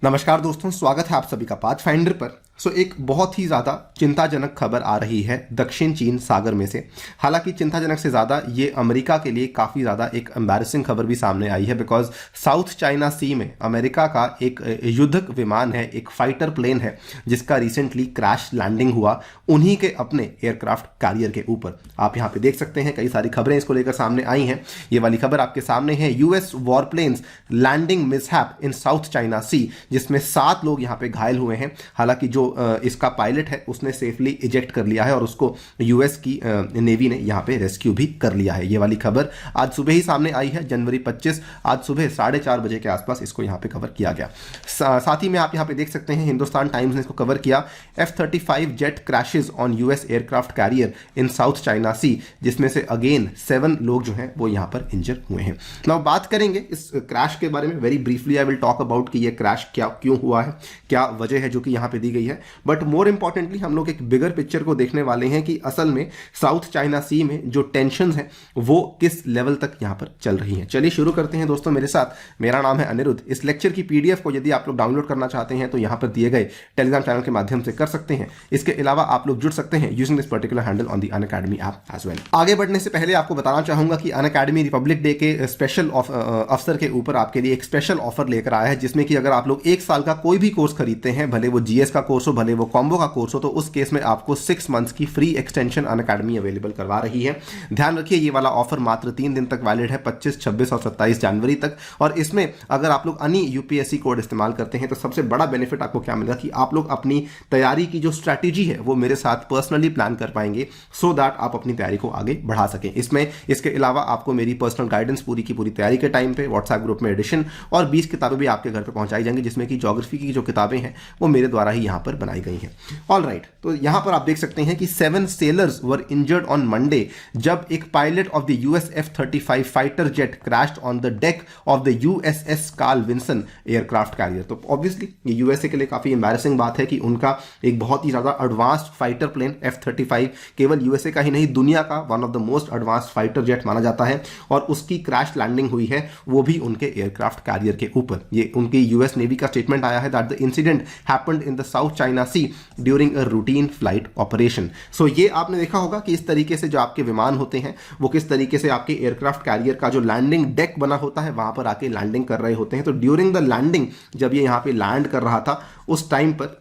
नमस्कार दोस्तों, स्वागत है आप सभी का पाथफाइंडर पर। एक बहुत ही ज़्यादा चिंताजनक खबर आ रही है दक्षिण चीन सागर में से। हालांकि चिंताजनक से ज़्यादा ये अमेरिका के लिए काफ़ी ज़्यादा एक एम्बैरेसिंग खबर भी सामने आई है, बिकॉज साउथ चाइना सी में अमेरिका का एक युद्धक विमान है, एक फाइटर प्लेन है, जिसका रिसेंटली क्रैश लैंडिंग हुआ उन्हीं के अपने एयरक्राफ्ट कैरियर के ऊपर। आप यहाँ पे देख सकते हैं कई सारी खबरें इसको लेकर सामने आई हैं। ये वाली खबर आपके सामने है, यूएस वॉरप्लेन्स लैंडिंग मिसहैप इन साउथ चाइना सी, जिसमें 7 लोग यहाँ पे घायल हुए हैं। हालांकि जो इसका पायलट है उसने सेफली इजेक्ट कर लिया है और उसको यूएस की नेवी ने यहाँ पे रेस्क्यू भी कर लिया है। ये वाली खबर आज सुबह ही सामने आई है, जनवरी 25 आज सुबह 4:30 बजे के आसपास इसको यहाँ पे कवर किया गया। साथ ही में आप यहाँ पे देख सकते हैं हिंदुस्तान टाइम्स ने इसको कवर किया, F-35 jet crashes on US aircraft carrier in South China Sea, जिसमें से अगेन 7 लोग जो हैं वो यहाँ पर इंजर हुए हैं। नाउ बात करेंगे इस क्रैश के बारे में, very briefly I will talk about कि ये क्रैश क्या क्यों हुआ है, क्या वजह है जो कि यहाँ पे दी गई है। बट मोर इंपॉर्टेंटली हम लोग एक बिगर पिक्चर को देखने वाले हैं कि असल में साउथ चाइना सी में जो टेंशंस हैं वो किस लेवल तक यहाँ पर चल रही हैं। चलिए शुरू करते हैं दोस्तों मेरे साथ। मेरा नाम है अनिरुद्ध। इस लेक्चर की पीडीएफ को यदि आप लोग डाउनलोड करना चाहते हैं तो यहाँ पर दिए गए टेलीग्राम चैनल के माध्यम से कर सकते हैं। इसके अलावा आप लोग जुड़ सकते हैं using this particular handle on the Unacademy app as well. आगे बढ़ने से पहले आपको बताना चाहूंगा कि अनअकैडमी रिपब्लिक डे के स्पेशल अवसर के ऊपर आपके लिए एक स्पेशल ऑफर लेकर आया है, जिसमें कि अगर आप लोग 1 साल का कोई भी कोर्स खरीदते हैं, भले वो जीएस का कोर्स हो भले वो कॉम्बो का कोर्स हो, तो उस केस में आपको 6 मंथ्स की फ्री एक्सटेंशन अनअकैडमी अवेलेबल करवा रही है। ध्यान रखिए ये वाला ऑफर मात्र 3 दिन तक वैलिड है, 25, 26 और 27 जनवरी तक। और इसमें अगर आप लोग अनि यूपीएससी कोड इस्तेमाल करते हैं तो सबसे बड़ा बेनिफिट आपको क्या मिलेगा कि आप लोग अपनी तैयारी की जो स्ट्रैटेजी है वो मेरे साथ पर्सनली प्लान कर पाएंगे, सो दैट आप अपनी तैयारी को आगे बढ़ा सकें। इसके अलावा आपको मेरी पर्सनल गाइडेंस पूरी की पूरी तैयारी के टाइम पे व्हाट्सएप ग्रुप में एडिशन और 20 किताबें भी आपके घर पर पहुंचाई जाएंगी, जिसमें कि ज्योग्राफी की जो किताबें हैं वो मेरे द्वारा ही यहाँ पर बनाई गई हैं। ऑल राइट, तो यहां पर आप देख सकते हैं कि 7 sailors were injured on Monday जब एक pilot of the US F-35 fighter jet crashed on the deck of the USS Carl Vinson aircraft carrier. तो ऑब्वियसली ये यूएसए के लिए काफी एम्बैरेसिंग बात है कि उनका एक बहुत ही ज्यादा एडवांस्ड फाइटर प्लेन F-35 केवल यूएसए का ही नहीं दुनिया का one of the most advanced fighter jet माना जाता है, और उसकी क्रैश लैंडिंग हुई है वो भी उनके एयरक्राफ्ट कैरियर के ऊपर। ये उनकी यूएस नेवी का स्टेटमेंट आया है that the incident happened in the South China Sea during a routine flight operation. So ये आपने देखा होगा कि इस तरीके से जो आपके विमान होते हैं वो किस तरीके से आपके एयरक्राफ्ट कैरियर का जो लैंडिंग डेक बना होता है वहां पर आके लैंडिंग कर रहे होते हैं। तो ड्यूरिंग द लैंडिंग जब ये यहां पे लैंड कर रहा था उस टाइम पर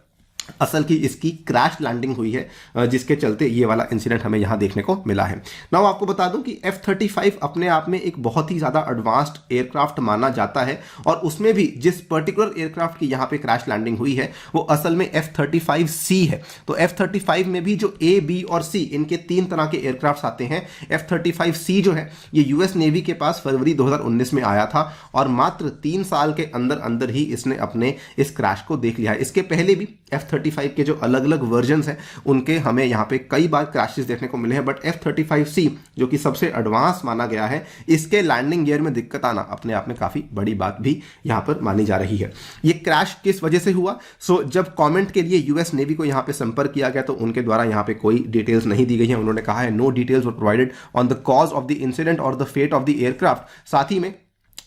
असल की इसकी क्रैश लैंडिंग हुई है, जिसके चलते ये वाला इंसिडेंट हमें यहां देखने को मिला है। नाउ आपको बता दूं कि F-35 अपने आप में एक बहुत ही ज्यादा एडवांस्ड एयरक्राफ्ट माना जाता है, और उसमें भी जिस पर्टिकुलर एयरक्राफ्ट की यहां पे क्रैश लैंडिंग हुई है वो असल में F-35C है। तो F-35 में भी जो A, B और C इनके 3 तरह के एयरक्राफ्ट आते हैं। F-35C जो है ये यूएस नेवी के पास फरवरी 2019 में आया था, और मात्र 3 साल के अंदर अंदर ही इसने अपने इस क्रैश को देख लिया है। इसके पहले भी F-35 के जो अलग अलग वर्जन्स हैं उनके हमें यहाँ पे कई बार क्रैशेस देखने को मिले हैं, बट F-35C जो कि सबसे एडवांस माना गया है, इसके लैंडिंग गियर में दिक्कत आना अपने आप में काफी बड़ी बात भी यहाँ पर मानी जा रही है। ये क्रैश किस वजह से हुआ? जब कमेंट के लिए यूएस नेवी को यहाँ पे संपर्क किया गया तो उनके द्वारा यहाँ पे कोई डिटेल्स नहीं दी गई है। उन्होंने कहा है no details were provided on the cause of the incident और the fate of the aircraft. साथ ही में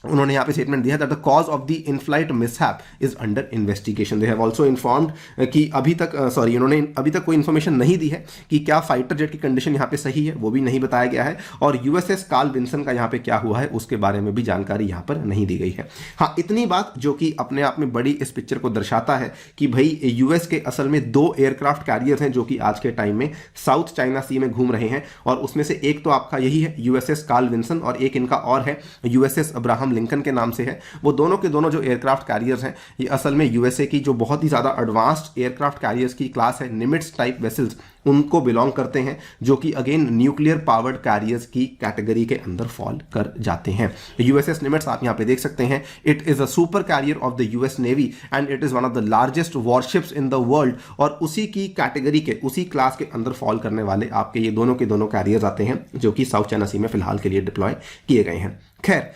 उन्होंने यहाँ पे स्टेटमेंट दिया that the cause of the in flight mishap is under investigation. They have also informed कि अभी तक उन्होंने अभी तक कोई इन्फॉर्मेशन नहीं दी है कि क्या फाइटर जेट की कंडीशन यहाँ पे सही है, वो भी नहीं बताया गया है, और यूएसएस कार्ल विंसन का यहाँ पे क्या हुआ है उसके बारे में भी जानकारी यहाँ पर नहीं दी गई है। हाँ, इतनी बात जो कि अपने आप में बड़ी इस पिक्चर को दर्शाता है कि भाई यूएस के असल में 2 एयरक्राफ्ट कैरियर हैं जो कि आज के टाइम में साउथ चाइना सी में घूम रहे हैं, और उसमें से एक तो आपका यही है यूएसएस कार्ल विंसन, और एक इनका और है यूएसएस अब्राहम लिंकन के नाम से है। वो दोनों के दोनों जो एयरक्राफ्ट कैरियर्स हैं ये असल में यूएसए की जो बहुत ही ज्यादा एडवांस्ड एयरक्राफ्ट कैरियर्स की क्लास है, निमिट्स टाइप वेसल्स, उनको बिलोंग करते हैं, जो कि अगेन न्यूक्लियर पावर्ड कैरियर्स की कैटेगरी के अंदर फॉल कर जाते हैं। यूएसएस निमिट्स आप यहां पे देख सकते हैं। It is a super carrier of the US navy and it is one of the largest warships in the world, और उसी की कैटेगरी के उसी क्लास के अंदर फॉल करने वाले आपके ये दोनों के दोनों कैरियर्स आते हैं जो कि साउथ चाइना सी में फिलहाल के लिए डिप्लॉय किए गए हैं। खैर,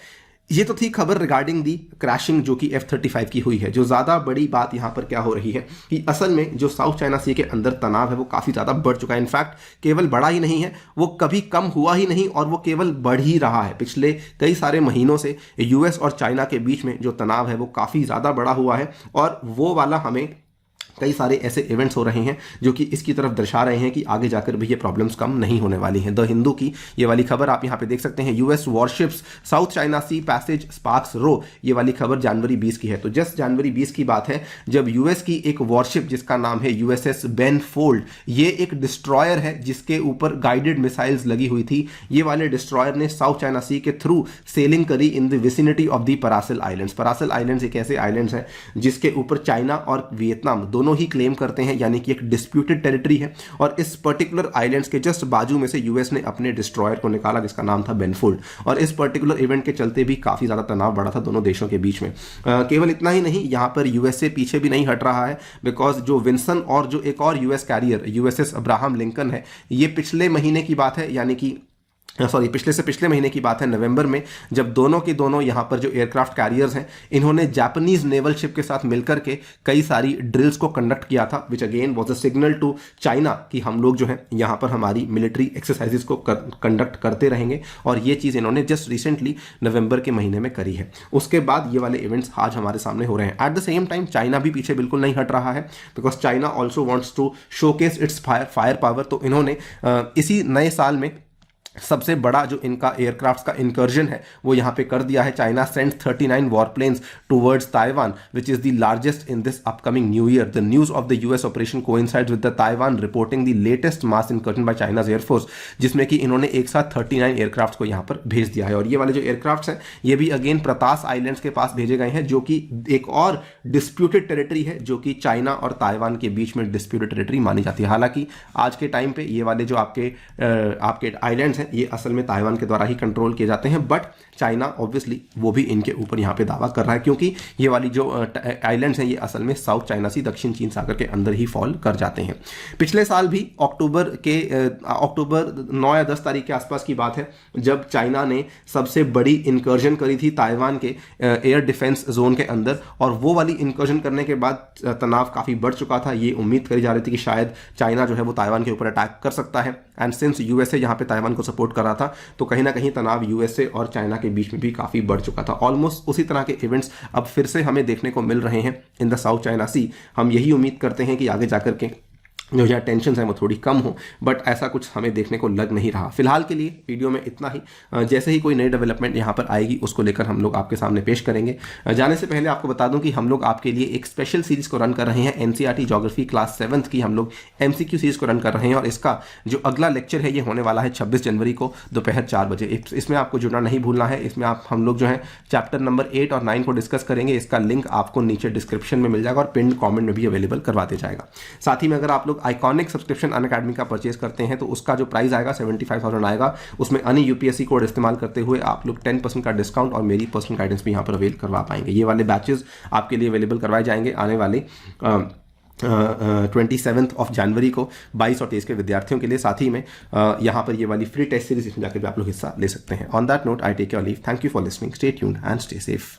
ये तो थी खबर रिगार्डिंग दी क्रैशिंग जो कि F-35 की हुई है। जो ज़्यादा बड़ी बात यहाँ पर क्या हो रही है कि असल में जो साउथ चाइना सी के अंदर तनाव है वो काफ़ी ज़्यादा बढ़ चुका है। इनफैक्ट केवल बढ़ा ही नहीं है, वो कभी कम हुआ ही नहीं और वो केवल बढ़ ही रहा है। पिछले कई सारे महीनों से यूएस और चाइना के बीच में जो तनाव है वो काफ़ी ज़्यादा बढ़ा हुआ है और वो वाला हमें कई सारे ऐसे इवेंट्स हो रहे हैं जो कि इसकी तरफ दर्शा रहे हैं कि आगे जाकर भी ये प्रॉब्लम्स कम नहीं होने वाली हैं। द हिंदू की ये वाली खबर आप यहाँ पे देख सकते हैं, यूएस वॉरशिप्स साउथ चाइना सी पैसेज स्पार्क्स रो, ये वाली खबर जनवरी 20 की है। तो जस्ट जनवरी 20 की बात है जब यूएस की एक वॉरशिप जिसका नाम है यूएसएस बेन फोल्ड, ये एक डिस्ट्रॉयर है जिसके ऊपर गाइडेड मिसाइल्स लगी हुई थी। ये वाले डिस्ट्रॉयर ने साउथ चाइना सी के थ्रू सेलिंग करी in the vicinity of the Paracel islands. Paracel islands एक ऐसे आइलैंड्स हैं जिसके ऊपर चाइना और वियतनाम दोनों ही क्लेम करते हैं, यानी कि एक डिस्प्यूटेड टेरिटरी है। और इस पर्टिकुलर आइलैंड्स के जस्ट बाजू में से यूएस ने अपने डिस्ट्रॉयर को निकाला जिसका नाम था बेनफोल्ड। और इस पर्टिकुलर इवेंट के चलते भी काफी ज्यादा तनाव बढ़ा था दोनों देशों के बीच में। केवल इतना ही नहीं, यहां पर यूएसए पीछे भी नहीं हट रहा है, बिकॉज जो विंसन और जो एक और US career USS Abraham Lincoln है, ये पिछले महीने की बात है, यानी कि पिछले महीने की बात है नवंबर में, जब दोनों के दोनों यहाँ पर जो एयरक्राफ्ट कैरियर्स हैं इन्होंने जापानीज नेवल शिप के साथ मिलकर के कई सारी ड्रिल्स को कंडक्ट किया था, which again was a signal to China कि हम लोग जो है यहाँ पर हमारी मिलिट्री एक्सरसाइजेस को कंडक्ट करते रहेंगे। और ये चीज़ इन्होंने जस्ट रिसेंटली नवंबर के महीने में करी है। उसके बाद ये वाले इवेंट्स आज हमारे सामने हो रहे हैं। At the same time China भी पीछे बिल्कुल नहीं हट रहा है, because China also wants to showcase its fire power. तो इन्होंने इसी नए साल में सबसे बड़ा जो इनका एयरक्राफ्ट का इंकर्जन है वो यहाँ पे कर दिया है। China send 39 warplanes towards Taiwan which is the largest in this upcoming new year. The news of the US operation coincides with the Taiwan reporting the latest mass incursion by China's air force, जिसमें कि इन्होंने एक साथ 39 aircraft को यहाँ पर भेज दिया है। और ये वाले जो एयरक्राफ्ट हैं ये भी अगेन प्रतास आइलैंड्स के पास भेजे गए हैं, जो कि एक और डिस्प्यूटेड टेरिटरी है जो कि चाइना और ताइवान के बीच में डिस्प्यूटेड टेरिटरी मानी जाती है। हालांकि आज के टाइम पे ये वाले जो आपके आइलैंड्स हैं ये असल में ताइवान के द्वारा ही कंट्रोल किए जाते हैं, बट चाइना ऑब्वियसली वो भी इनके ऊपर यहाँ पे दावा कर रहा है, क्योंकि ये वाली जो आइलैंड्स हैं ये असल में साउथ चाइना सी दक्षिण चीन सागर के अंदर ही फॉल कर जाते हैं। पिछले साल भी अक्टूबर 9 या 10 तारीख के आसपास की बात है जब चाइना ने सबसे बड़ी इंकर्जन करी थी ताइवान के एयर डिफेंस जोन के अंदर, और वो वाली इंकर्जन करने के बाद तनाव काफी बढ़ चुका था। ये उम्मीद करी जा रही थी कि शायद चाइना जो है वो ताइवान के ऊपर अटैक कर सकता है, एंड सिंस यूएसए यहाँ पे ताइवान को सपोर्ट कर रहा था तो कहीं ना कहीं तनाव यूएसए और चाइना के बीच में भी काफी बढ़ चुका था। ऑलमोस्ट उसी तरह के इवेंट्स अब फिर से हमें देखने को मिल रहे हैं इन द साउथ चाइना सी। हम यही उम्मीद करते हैं कि आगे जाकर के जो यहाँ टेंशन है वो थोड़ी कम हो, बट ऐसा कुछ हमें देखने को लग नहीं रहा। फिलहाल के लिए वीडियो में इतना ही। जैसे ही कोई नई डेवलपमेंट यहाँ पर आएगी उसको लेकर हम लोग आपके सामने पेश करेंगे। जाने से पहले आपको बता दूं कि हम लोग आपके लिए एक स्पेशल सीरीज को रन कर रहे हैं, एनसीईआरटी ज्योग्राफी क्लास 7th की हम लोग एमसीक्यू सीरीज को रन कर रहे हैं, और इसका जो अगला लेक्चर है ये होने वाला है 26 जनवरी को दोपहर 4 बजे। इसमें आपको जुड़ना नहीं भूलना है। इसमें हम लोग जो है चैप्टर नंबर 8 और 9 को डिस्कस करेंगे। इसका लिंक आपको नीचे डिस्क्रिप्शन में मिल जाएगा और पिन कॉमेंट में भी अवेलेबल करवा दिया जाएगा। साथ ही में अगर आप लोग आइकॉनिक सब्सक्रिप्शन अनअकैडमी का परचेज करते हैं तो उसका जो प्राइस आएगा 75,000 आएगा। उसमें अनि यूपीएससी कोड इस्तेमाल करते हुए आप लोग 10% का डिस्काउंट और मेरी पर्सनल गाइडेंस भी यहाँ पर अवेल करवा पाएंगे। ये वाले बैचेस आपके लिए अवेलेबल करवाए जाएंगे आने वाले 27 जनवरी को 22 और 23 के विद्यार्थियों के लिए। साथ ही में यहाँ पर ये वाली फ्री टेस्ट सीरीज इसमें जाकर भी आप लोग हिस्सा ले सकते हैं। On that note I take your leave. Thank you for listening. Stay tuned and stay safe.